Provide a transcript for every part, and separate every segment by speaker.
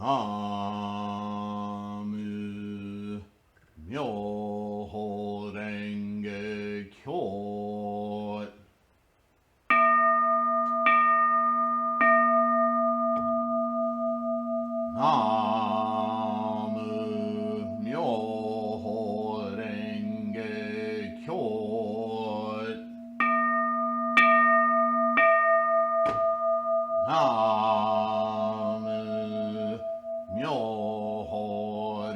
Speaker 1: Namu Myoho Renge Kyo. Namu Myoho Renge Kyo. Namu Myoho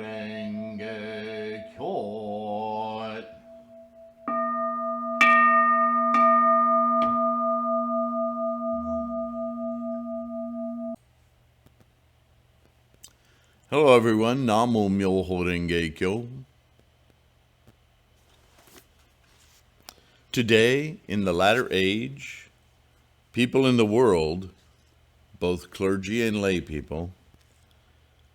Speaker 1: Renge Kyo. Hello everyone, Namo Myoho Renge Kyo. Today, in the latter age, people in the world, both clergy and lay people,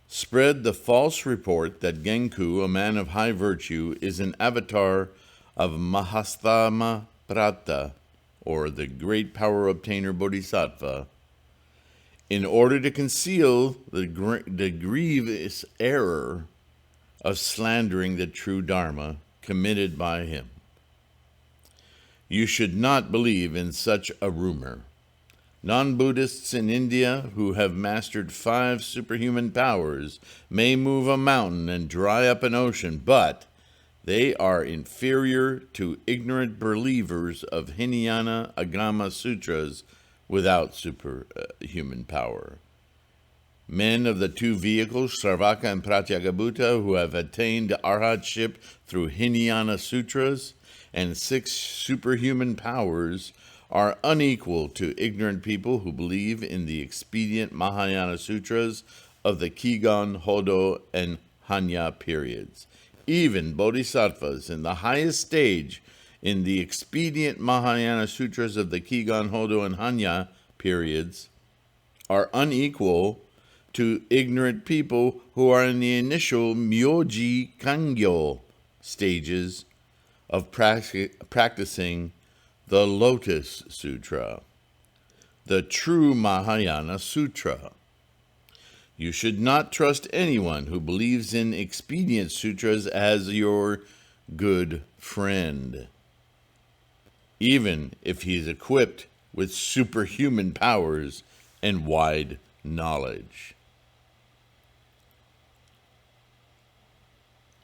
Speaker 1: spread the false report that Genku, a man of high virtue, is an avatar of Mahastama Prata, or the great power obtainer Bodhisattva, in order to conceal the grievous error of slandering the true Dharma committed by him. You should not believe in such a rumor. Non-Buddhists in India who have mastered 5 superhuman powers may move a mountain and dry up an ocean, but they are inferior to ignorant believers of Hinayana Agama Sutras without superhuman power. Men of the 2 vehicles, Sarvaka and Pratyagabhuta, who have attained arhatship through Hinayana Sutras and 6 superhuman powers, are unequal to ignorant people who believe in the expedient Mahayana Sutras of the Kigon, Hodo, and Hanya periods. Even bodhisattvas in the highest stage in the expedient Mahayana Sutras of the Kigon, Hodo, and Hanya periods are unequal to ignorant people who are in the initial Myoji Kangyo stages of practicing the Lotus Sutra, the true Mahayana Sutra. You should not trust anyone who believes in expedient sutras as your good friend, even if he is equipped with superhuman powers and wide knowledge.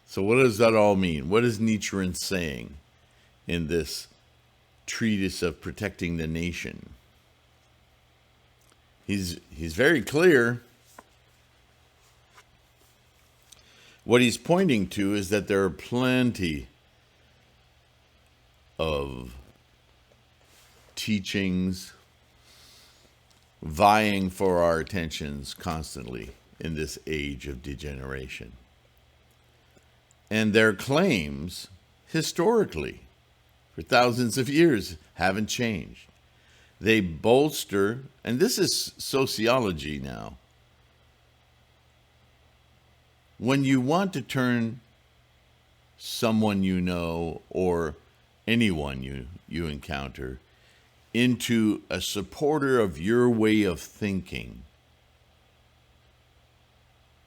Speaker 1: So what does that all mean? What is Nichiren saying in this treatise of protecting the nation? He's very clear. What he's pointing to is that there are plenty of teachings vying for our attentions constantly in this age of degeneration. And their claims, historically, for thousands of years, haven't changed. They bolster, and this is sociology now. When you want to turn someone you know or anyone you encounter into a supporter of your way of thinking,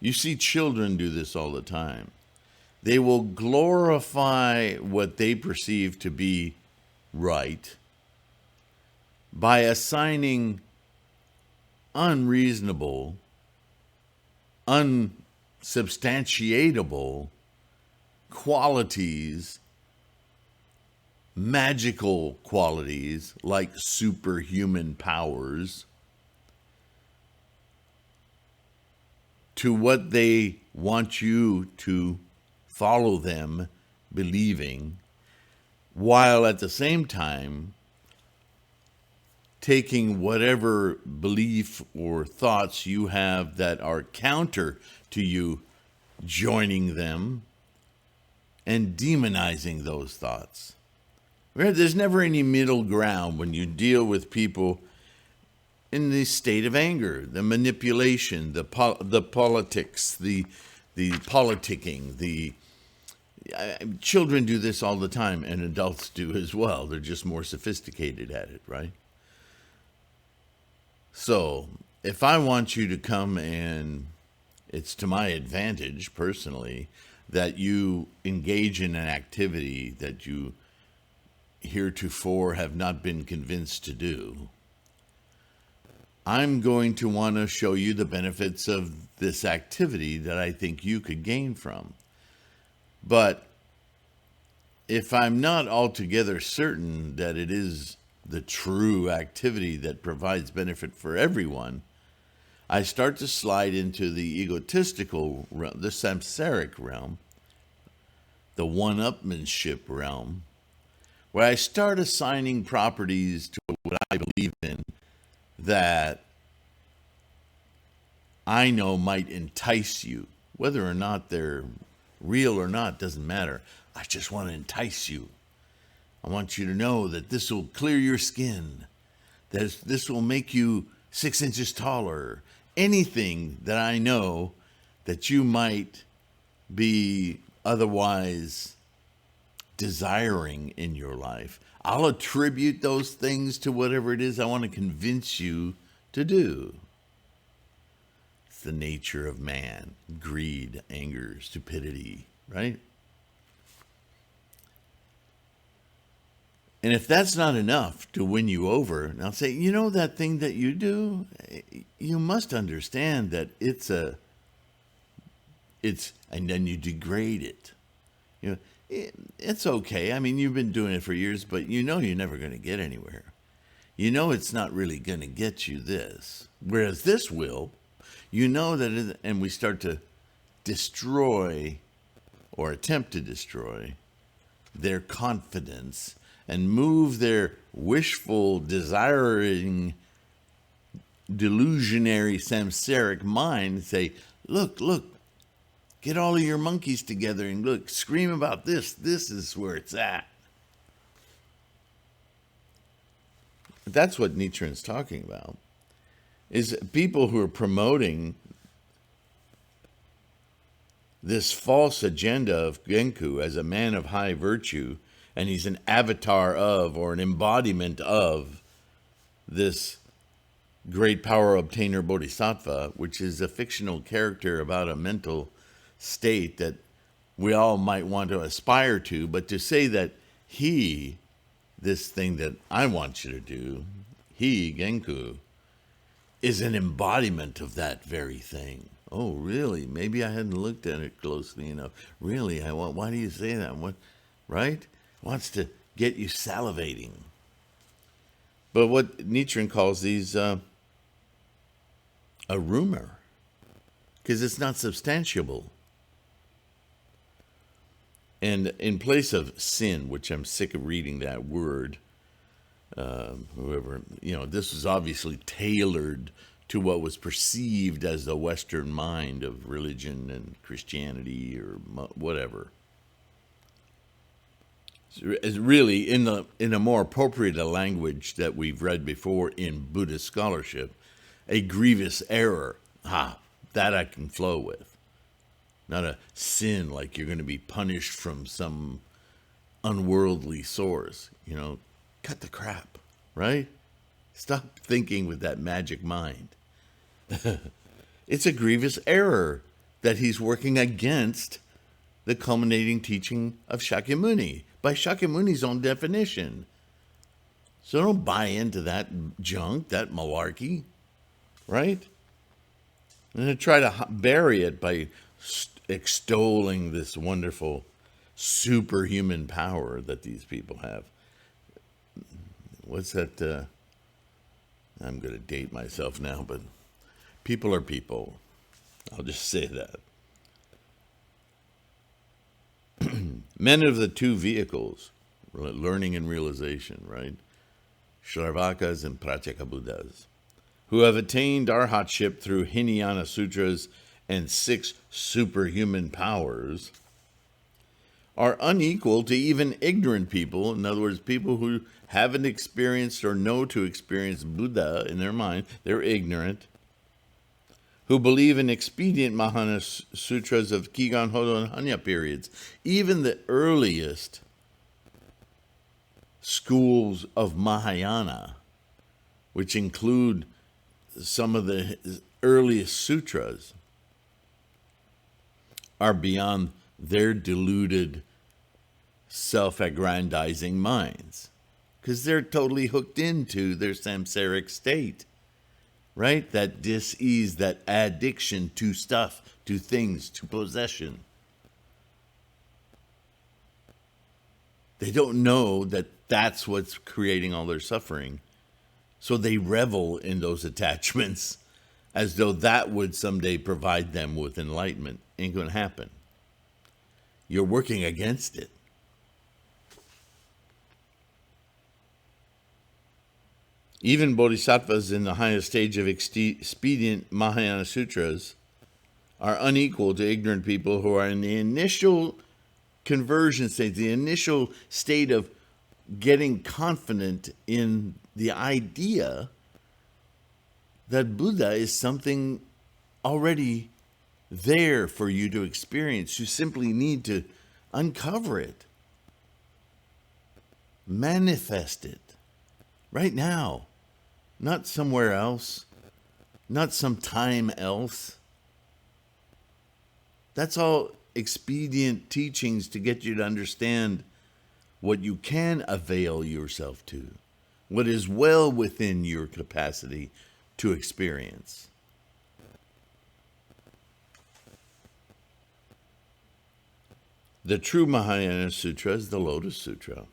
Speaker 1: you see children do this all the time. They will glorify what they perceive to be right by assigning unreasonable, unsubstantiatable qualities, magical qualities like superhuman powers, to what they want you to follow them believing, while at the same time taking whatever belief or thoughts you have that are counter to you, joining them and demonizing those thoughts. There's never any middle ground when you deal with people in the state of anger, the manipulation, the politics, the politicking, children do this all the time, and adults do as well. They're just more sophisticated at it, right? So if I want you to come and it's to my advantage personally that you engage in an activity that you heretofore have not been convinced to do. I'm going to want to show you the benefits of this activity that I think you could gain from. But if I'm not altogether certain that it is the true activity that provides benefit for everyone, I start to slide into the egotistical realm, the samsaric realm, the one-upmanship realm, where I start assigning properties to what I believe in that I know might entice you. Whether or not they're real or not doesn't matter. I just want to entice you. I want you to know that this will clear your skin, that this will make you 6 inches taller. Anything that I know that you might be otherwise desiring in your life, I'll attribute those things to whatever it is I want to convince you to do. It's the nature of man: greed, anger, stupidity, right? And if that's not enough to win you over, and I'll say, you know, that thing that you do, you must understand that it's, and then you degrade it. You know, it's okay. I mean, you've been doing it for years, but you know you're never going to get anywhere. You know it's not really going to get you this. Whereas this will, you know that, and we start to destroy or attempt to destroy their confidence and move their wishful, desiring, delusionary, samsaric mind and say, look, get all of your monkeys together and look, scream about this. This is where it's at. That's what Nichiren's talking about, is people who are promoting this false agenda of Genku as a man of high virtue, and he's an avatar of, or an embodiment of, this great power obtainer bodhisattva, which is a fictional character about a mental state that we all might want to aspire to. But to say that he, this thing that I want you to do, he, Genku, is an embodiment of that very thing. Oh, really? Maybe I hadn't looked at it closely enough. Really? Why do you say that? What, right? Wants to get you salivating. But what Nichiren calls these a rumor, because it's not substantiable. And in place of sin, which I'm sick of reading that word, this was obviously tailored to what was perceived as the Western mind of religion and Christianity or whatever. It's really, in a more appropriate language that we've read before in Buddhist scholarship, a grievous error. That I can flow with. Not a sin like you're going to be punished from some unworldly source. Cut the crap, right? Stop thinking with that magic mind. It's a grievous error that he's working against the culminating teaching of Shakyamuni, by Shakyamuni's own definition. So don't buy into that junk, that malarkey, right? And to try to bury it by extolling this wonderful superhuman power that these people have. What's that? I'm going to date myself now, but people are people. I'll just say that. Men of the two vehicles, learning and realization, right? Shravākas and Pratyeka-Buddhas, who have attained arhatship through Hinayana Sutras and 6 superhuman powers, are unequal to even ignorant people. In other words, people who haven't experienced or know to experience Buddha in their mind. They're ignorant. Who believe in expedient Mahayana sutras of Kigan, Hodo, and Hanya periods. Even the earliest schools of Mahayana, which include some of the earliest sutras, are beyond their deluded, self-aggrandizing minds, because they're totally hooked into their samsaric state, right? That dis-ease, that addiction to stuff, to things, to possession. They don't know that that's what's creating all their suffering. So they revel in those attachments as though that would someday provide them with enlightenment. Ain't going to happen. You're working against it. Even bodhisattvas in the highest stage of expedient Mahayana sutras are unequal to ignorant people who are in the initial conversion stage, the initial state of getting confident in the idea that Buddha is something already there for you to experience. You simply need to uncover it, manifest it right now, not somewhere else, not sometime else. That's all expedient teachings to get you to understand what you can avail yourself to, what is well within your capacity to experience. The true Mahayana Sutra is the Lotus Sutra.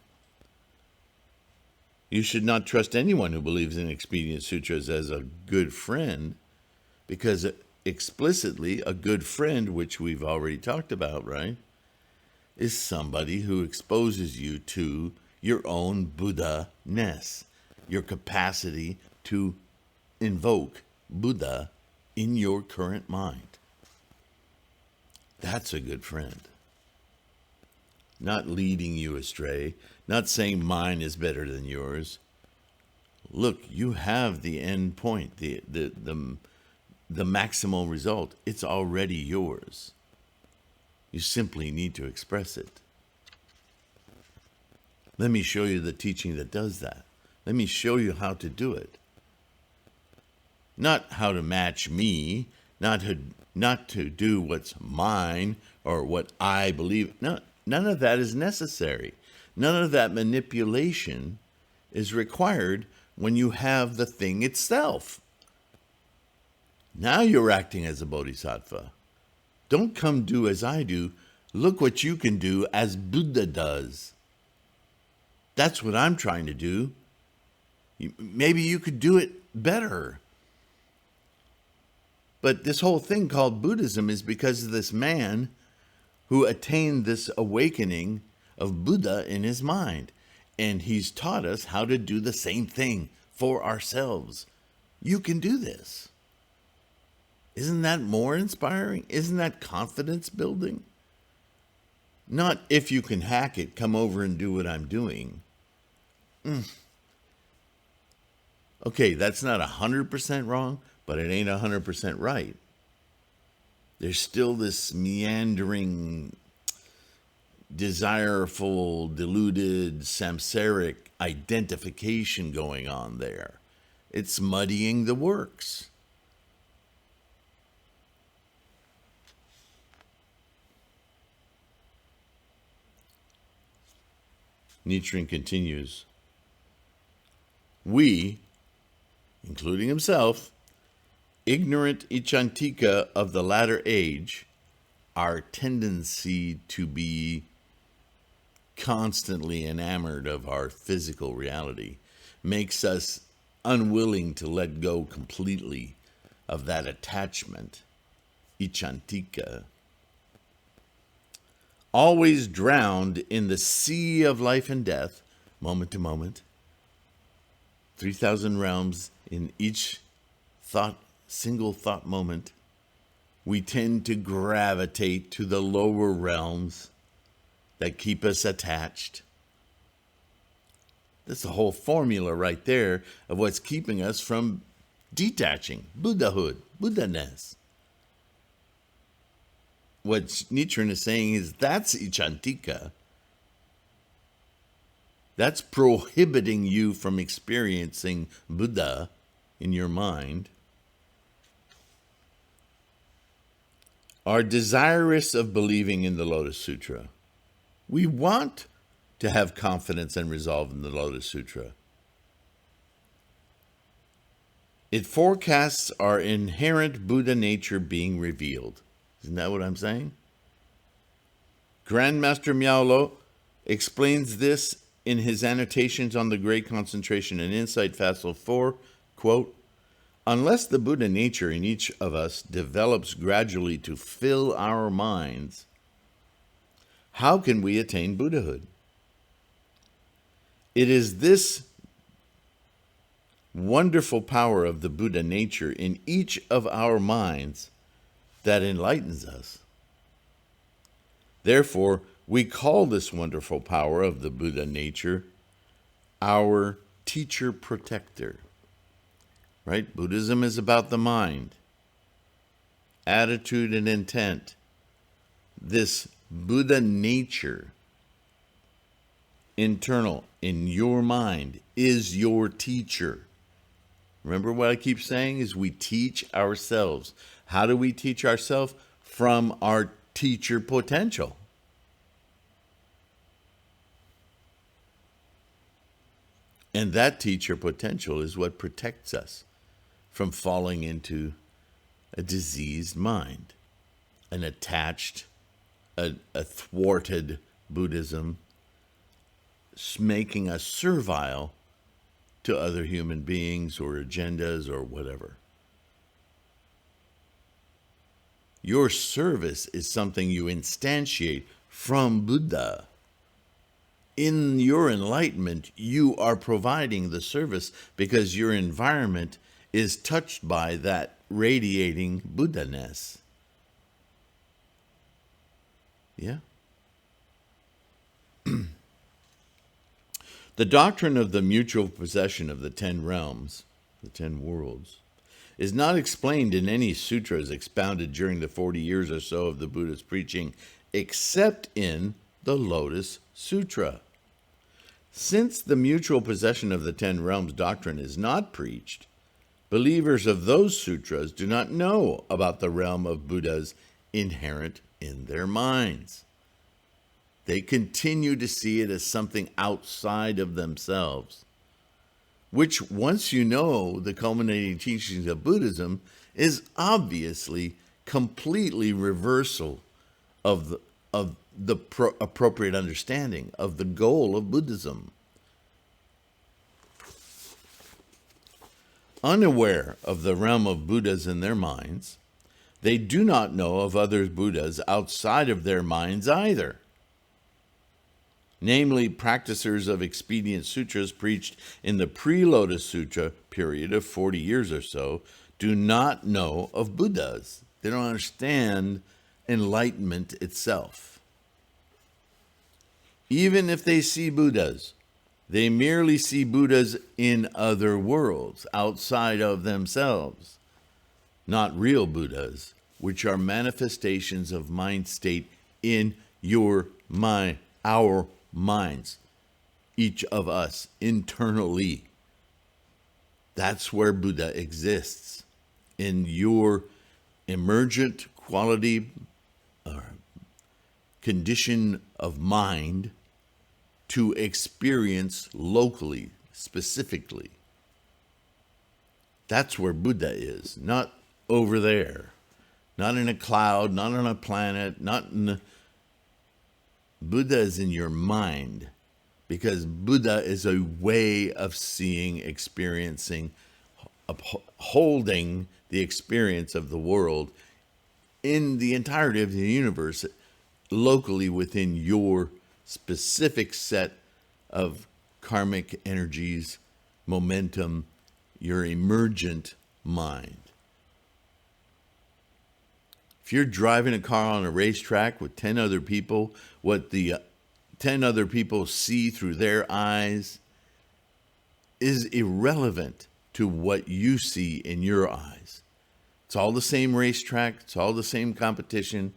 Speaker 1: You should not trust anyone who believes in expedient sutras as a good friend, because explicitly a good friend, which we've already talked about, right, is somebody who exposes you to your own Buddhaness, your capacity to invoke Buddha in your current mind. That's a good friend. Not leading you astray, not saying mine is better than yours. Look, you have the end point, the maximal result. It's already yours. You simply need to express it. Let me show you the teaching that does that. Let me show you how to do it. Not how to match me, not to do what's mine or what I believe. No, none of that is necessary. None of that manipulation is required when you have the thing itself. Now you're acting as a bodhisattva. Don't come do as I do. Look what you can do as Buddha does. That's what I'm trying to do. Maybe you could do it better. But this whole thing called Buddhism is because of this man who attained this awakening of Buddha in his mind. And he's taught us how to do the same thing for ourselves. You can do this. Isn't that more inspiring? Isn't that confidence building? Not if you can hack it, come over and do what I'm doing. Okay, that's not 100% wrong, but it ain't 100% right. There's still this meandering, desireful, deluded, samsaric identification going on there. It's muddying the works. Nichiren continues, we, including himself, ignorant Ichantika of the latter age, our tendency to be constantly enamored of our physical reality makes us unwilling to let go completely of that attachment, Ichantika. Always drowned in the sea of life and death, moment to moment, 3,000 realms in each single thought moment, we tend to gravitate to the lower realms that keep us attached. That's the whole formula right there of what's keeping us from detaching, Buddhahood, Buddhaness. What Nichiren is saying is that's Ichantika. That's prohibiting you from experiencing Buddha in your mind. are desirous of believing in the Lotus Sutra. We want to have confidence and resolve in the Lotus Sutra. It forecasts our inherent Buddha nature being revealed. Isn't that what I'm saying? Grandmaster Miaolo explains this in his annotations on the Great Concentration and Insight Facile 4, quote, unless the Buddha nature in each of us develops gradually to fill our minds, how can we attain Buddhahood? It is this wonderful power of the Buddha nature in each of our minds that enlightens us. Therefore, we call this wonderful power of the Buddha nature our teacher protector. Right? Buddhism is about the mind, attitude, and intent. This Buddha nature, internal, in your mind, is your teacher. Remember what I keep saying is we teach ourselves. How do we teach ourselves? From our teacher potential. And that teacher potential is what protects us from falling into a diseased mind, an attached, a thwarted Buddhism, making us servile to other human beings or agendas or whatever. Your service is something you instantiate from Buddha. In your enlightenment, you are providing the service because your environment is touched by that radiating Buddhaness. Yeah? The doctrine of the mutual possession of the 10 realms, the 10 worlds, is not explained in any sutras expounded during the 40 years or so of the Buddha's preaching, except in the Lotus Sutra. Since the mutual possession of the 10 realms doctrine is not preached, believers of those sutras do not know about the realm of Buddhas inherent in their minds. They continue to see it as something outside of themselves, which, once you know the culminating teachings of Buddhism, is obviously completely reversal of the appropriate understanding of the goal of Buddhism. Unaware of the realm of Buddhas in their minds, they do not know of other Buddhas outside of their minds either. Namely, practicers of expedient sutras preached in the pre-Lotus Sutra period of 40 years or so do not know of Buddhas. They don't understand enlightenment itself. Even if they see Buddhas, they merely see Buddhas in other worlds, outside of themselves, not real Buddhas, which are manifestations of mind state in your mind, our minds, each of us internally. That's where Buddha exists, in your emergent quality or condition of mind to experience locally, specifically. That's where Buddha is, not over there, not in a cloud, not on a planet, not in the... Buddha is in your mind, because Buddha is a way of seeing, experiencing, holding the experience of the world in the entirety of the universe, locally within your specific set of karmic energies, momentum, your emergent mind. If you're driving a car on a racetrack with 10 other people, what the 10 other people see through their eyes is irrelevant to what you see in your eyes. It's all the same racetrack, it's all the same competition,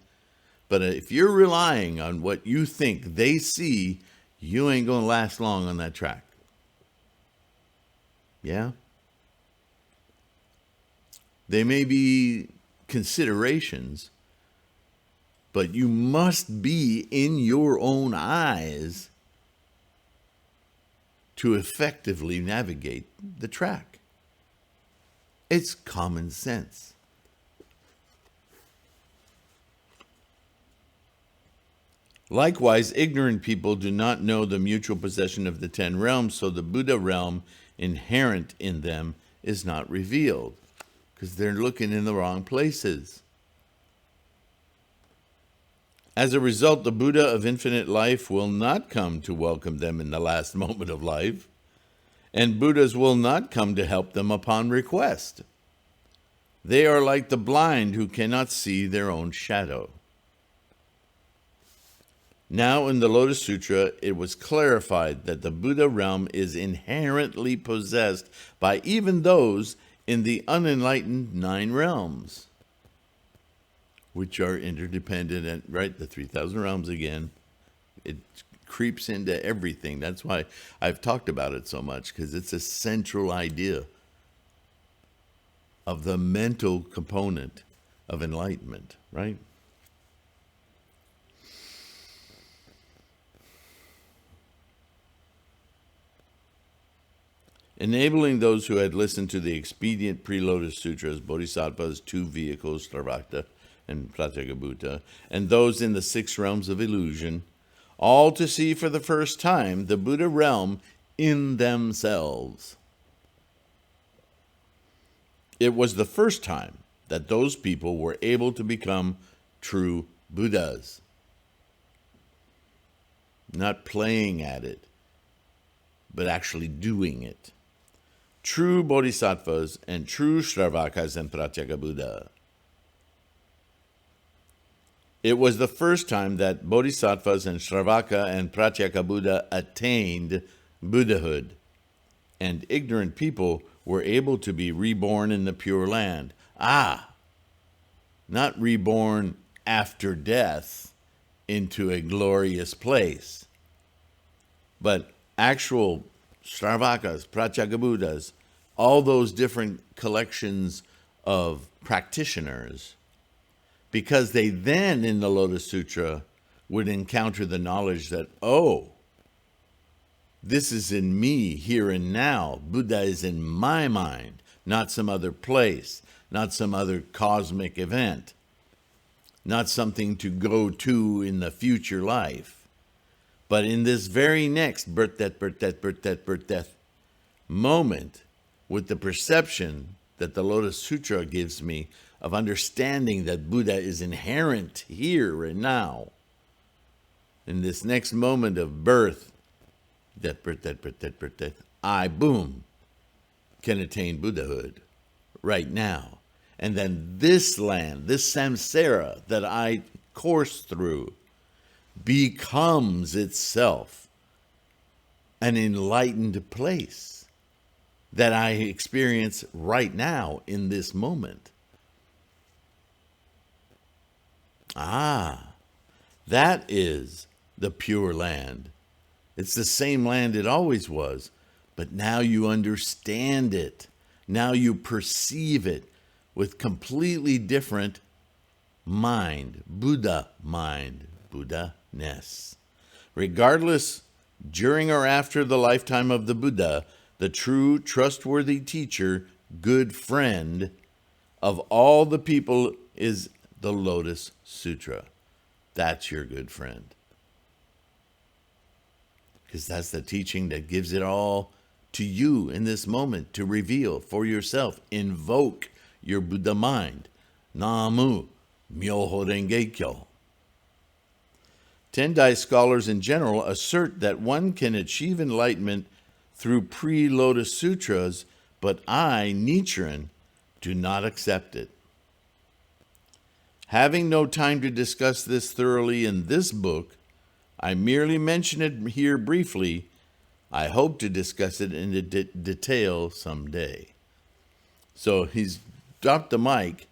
Speaker 1: but if you're relying on what you think they see, you ain't going to last long on that track. Yeah? They may be considerations, but you must be in your own eyes to effectively navigate the track. It's common sense. Likewise, ignorant people do not know the mutual possession of the 10 realms, so the Buddha realm inherent in them is not revealed, because they're looking in the wrong places. As a result, the Buddha of infinite life will not come to welcome them in the last moment of life, and Buddhas will not come to help them upon request. They are like the blind who cannot see their own shadow. Now in the Lotus Sutra, it was clarified that the Buddha realm is inherently possessed by even those in the unenlightened 9 realms, which are interdependent, and right, the 3,000 realms again. It creeps into everything. That's why I've talked about it so much, because it's a central idea of the mental component of enlightenment, right? Enabling those who had listened to the expedient pre-Lotus Sutras, Bodhisattvas, 2 vehicles, Sarvakta and Pratyeka, and those in the 6 realms of illusion, all to see for the first time the Buddha realm in themselves. It was the first time that those people were able to become true Buddhas. Not playing at it, but actually doing it. True Bodhisattvas and true Shravakas and Pratyeka Buddha. It was the first time that Bodhisattvas and Shravaka and Pratyeka Buddha attained Buddhahood, and ignorant people were able to be reborn in the Pure Land. Not reborn after death into a glorious place, but actual Shravakas, Pratyeka Buddhas, all those different collections of practitioners, because they then in the Lotus Sutra would encounter the knowledge that, oh, this is in me here and now. Buddha is in my mind, not some other place, not some other cosmic event, not something to go to in the future life, but in this very next birth, death moment, with the perception that the Lotus Sutra gives me of understanding that Buddha is inherent here and now. In this next moment of birth, death, I, boom, can attain Buddhahood right now. And then this land, this samsara that I course through, becomes itself an enlightened place that I experience right now in this moment. That is the Pure Land. It's the same land it always was, but now you understand it. Now you perceive it with completely different mind, Buddhaness. Regardless, during or after the lifetime of the Buddha, the true, trustworthy teacher, good friend of all the people is the Lotus Sutra. That's your good friend. Because that's the teaching that gives it all to you in this moment to reveal for yourself. Invoke your Buddha mind. Namu Myoho Renge Kyo. Tendai scholars in general assert that one can achieve enlightenment through pre-Lotus Sutras, but I, Nichiren, do not accept it. Having no time to discuss this thoroughly in this book, I merely mention it here briefly. I hope to discuss it in detail someday. So he's dropped the mic,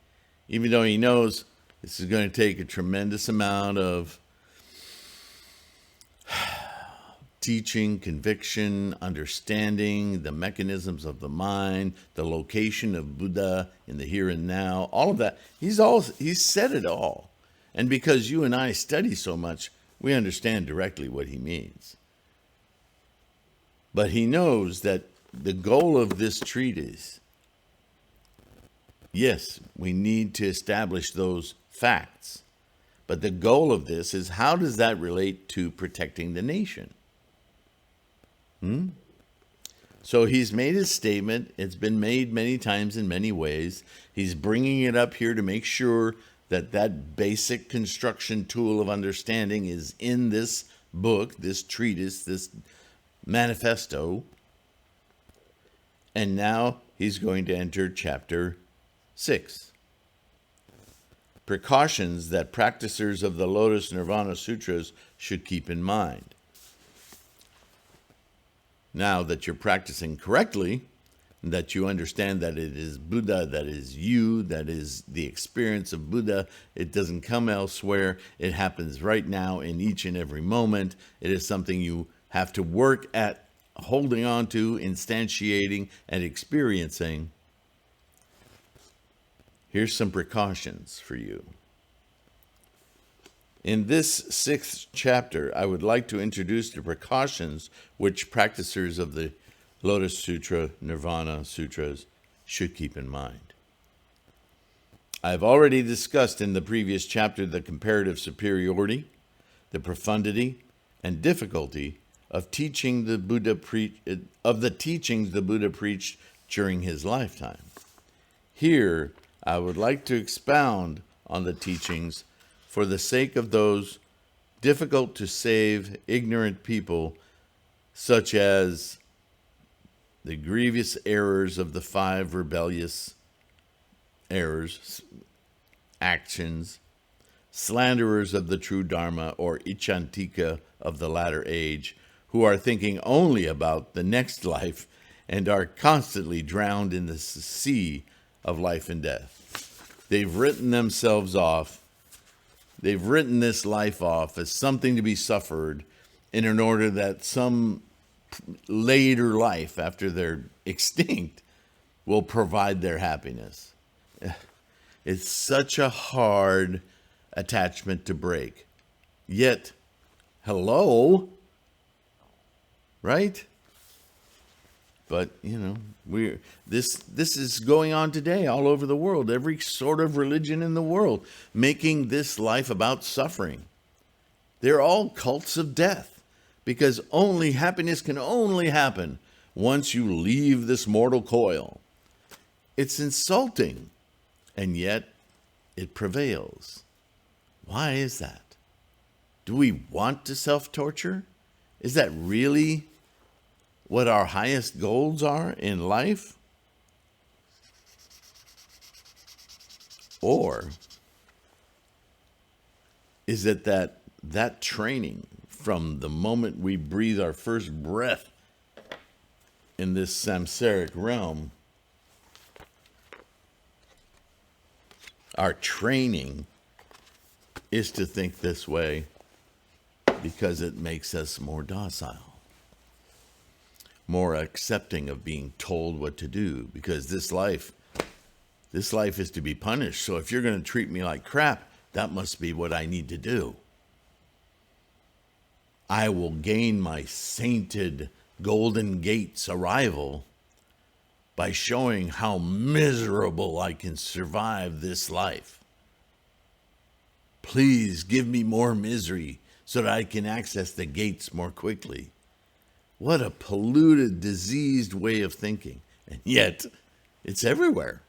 Speaker 1: even though he knows this is going to take a tremendous amount of teaching, conviction, understanding the mechanisms of the mind, the location of Buddha in the here and now, all of that. He's said it all. And because you and I study so much, we understand directly what he means. But he knows that the goal of this treatise, yes, we need to establish those facts. But the goal of this is, how does that relate to protecting the nation? So he's made his statement. It's been made many times in many ways. He's bringing it up here to make sure that that basic construction tool of understanding is in this book, this treatise, this manifesto. And now he's going to enter chapter 6. Precautions that practitioners of the Lotus Nirvana Sutras should keep in mind. Now that you're practicing correctly, that you understand that it is Buddha, that is you, that is the experience of Buddha, it doesn't come elsewhere, it happens right now in each and every moment. It is something you have to work at holding on to, instantiating, and experiencing. Here's some precautions for you. In this 6th chapter, I would like to introduce the precautions which practitioners of the Lotus Sutra, Nirvana Sutras should keep in mind. I've already discussed in the previous chapter the comparative superiority, the profundity, and difficulty of teachings the Buddha preached during his lifetime. Here, I would like to expound on the teachings for the sake of those difficult to save ignorant people, such as the grievous errors of the 5 rebellious errors, actions, slanderers of the true Dharma, or Ichantika of the latter age, who are thinking only about the next life and are constantly drowned in the sea of life and death. They've written themselves off. They've written this life off as something to be suffered in order that some later life, after they're extinct, will provide their happiness. It's such a hard attachment to break. Yet, hello, right? But, this is going on today all over the world. Every sort of religion in the world making this life about suffering. They're all cults of death, because only happiness can only happen once you leave this mortal coil. It's insulting, and yet it prevails. Why is that? Do we want to self-torture? Is that really what our highest goals are in life? Or is it that training from the moment we breathe our first breath in this samsaric realm, our training is to think this way because it makes us more docile, more accepting of being told what to do, because this life is to be punished. So if you're going to treat me like crap, that must be what I need to do. I will gain my sainted Golden Gates arrival by showing how miserable I can survive this life. Please give me more misery so that I can access the gates more quickly. What a polluted, diseased way of thinking. And yet, it's everywhere.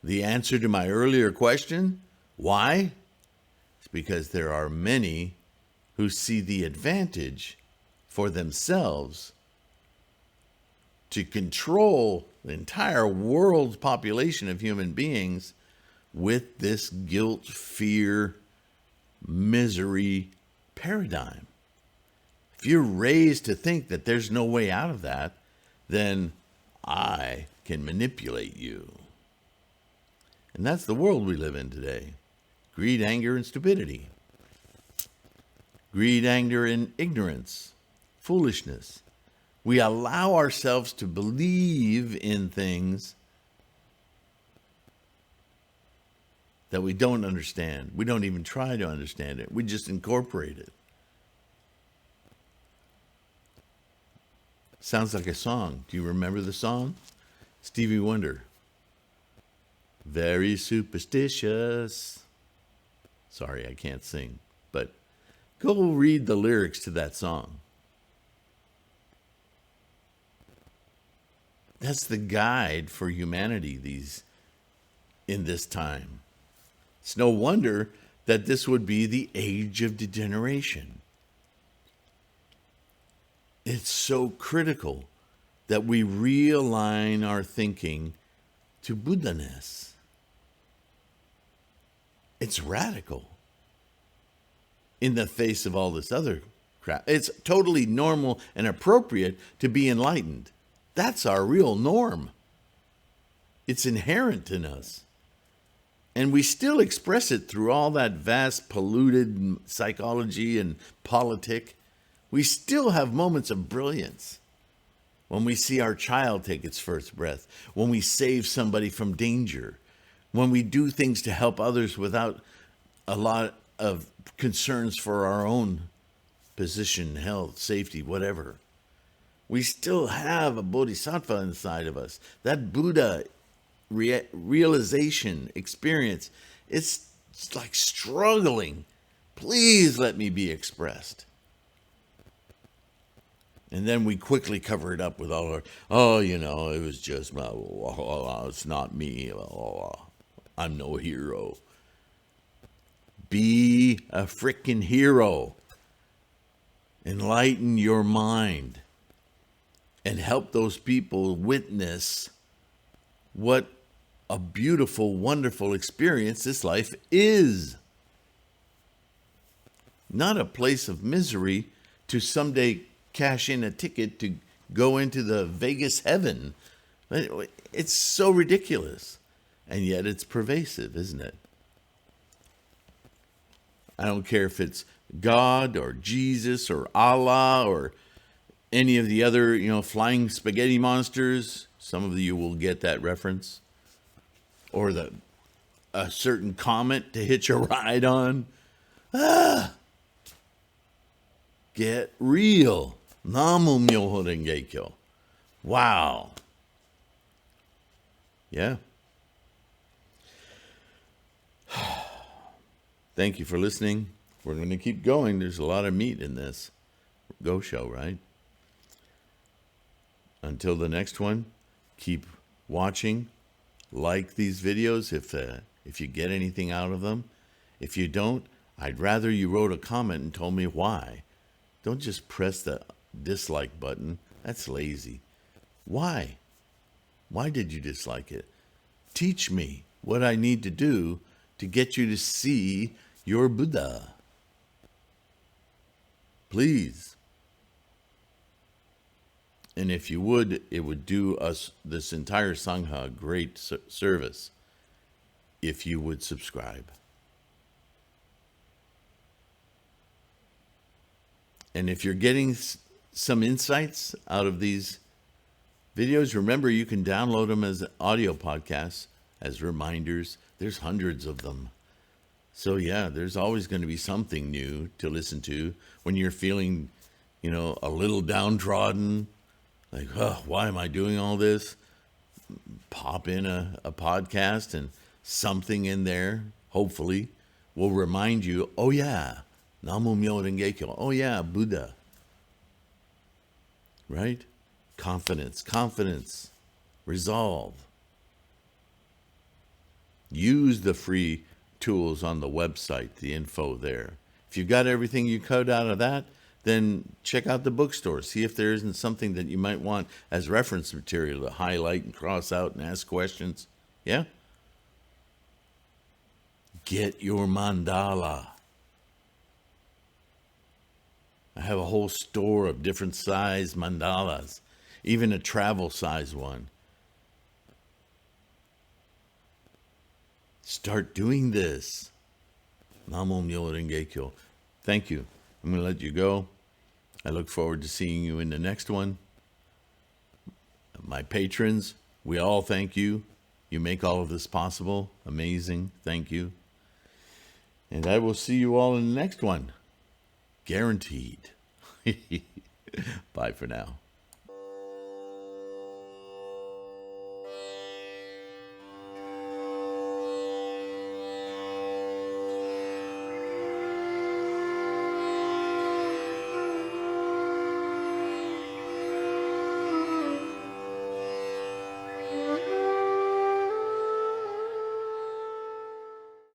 Speaker 1: The answer to my earlier question, why? It's because there are many who see the advantage for themselves to control the entire world's population of human beings with this guilt, fear, misery paradigm. If you're raised to think that there's no way out of that, then I can manipulate you. And that's the world we live in today. Greed, anger, and stupidity. Greed, anger, and ignorance, foolishness. We allow ourselves to believe in things that we don't understand. We don't even try to understand it. We just incorporate it. Sounds like a song. Do you remember the song? Stevie Wonder. Very superstitious. Sorry, I can't sing. But go read the lyrics to that song. That's the guide for humanity in this time. It's no wonder that this would be the age of degeneration. It's so critical that we realign our thinking to Buddhaness. It's radical in the face of all this other crap. It's totally normal and appropriate to be enlightened. That's our real norm. It's inherent in us. And we still express it through all that vast polluted psychology and politic. We still have moments of brilliance. When we see our child take its first breath, when we save somebody from danger, when we do things to help others without a lot of concerns for our own position, health, safety, whatever. We still have a bodhisattva inside of us. That Buddha realization, experience, it's like struggling. Please let me be expressed. And then we quickly cover it up with all our, it was just, it's not me. I'm no hero. Be a freaking hero. Enlighten your mind and help those people witness what a beautiful, wonderful experience this life is. Not a place of misery to someday cash in a ticket to go into the Vegas heaven. It's so ridiculous. And yet it's pervasive, isn't it? I don't care if it's God or Jesus or Allah or any of the other, flying spaghetti monsters. Some of you will get that reference. Or a certain comet to hitch a ride on. Get real. Namu Myoho Renge Kyo. Wow. Yeah. Thank you for listening. We're going to keep going. There's a lot of meat in this Gosho, right? Until the next one, keep watching. Like these videos if you get anything out of them. If you don't, I'd rather you wrote a comment and told me why. Don't just press the dislike button. That's lazy. Why? Why did you dislike it? Teach me what I need to do to get you to see your Buddha. Please. And if you would, it would do us, this entire Sangha, a great service if you would subscribe. And if you're getting some insights out of these videos, remember you can download them as audio podcasts, as reminders. There's hundreds of them. So yeah, there's always going to be something new to listen to when you're feeling, a little downtrodden. Like, why am I doing all this? Pop in a podcast and something in there, hopefully, will remind you, oh yeah, Namu Myoho Renge Kyo. Oh yeah, Buddha. Right? Confidence, resolve. Use the free tools on the website, the info there. If you've got everything you cut out of that, then check out the bookstore. See if there isn't something that you might want as reference material to highlight and cross out and ask questions. Yeah? Get your mandala. I have a whole store of different size mandalas, even a travel size one. Start doing this. Namu Myoho Renge Kyo. Thank you. I'm going to let you go. I look forward to seeing you in the next one. My patrons, we all thank you. You make all of this possible. Amazing. Thank you. And I will see you all in the next one. Guaranteed. Bye for now.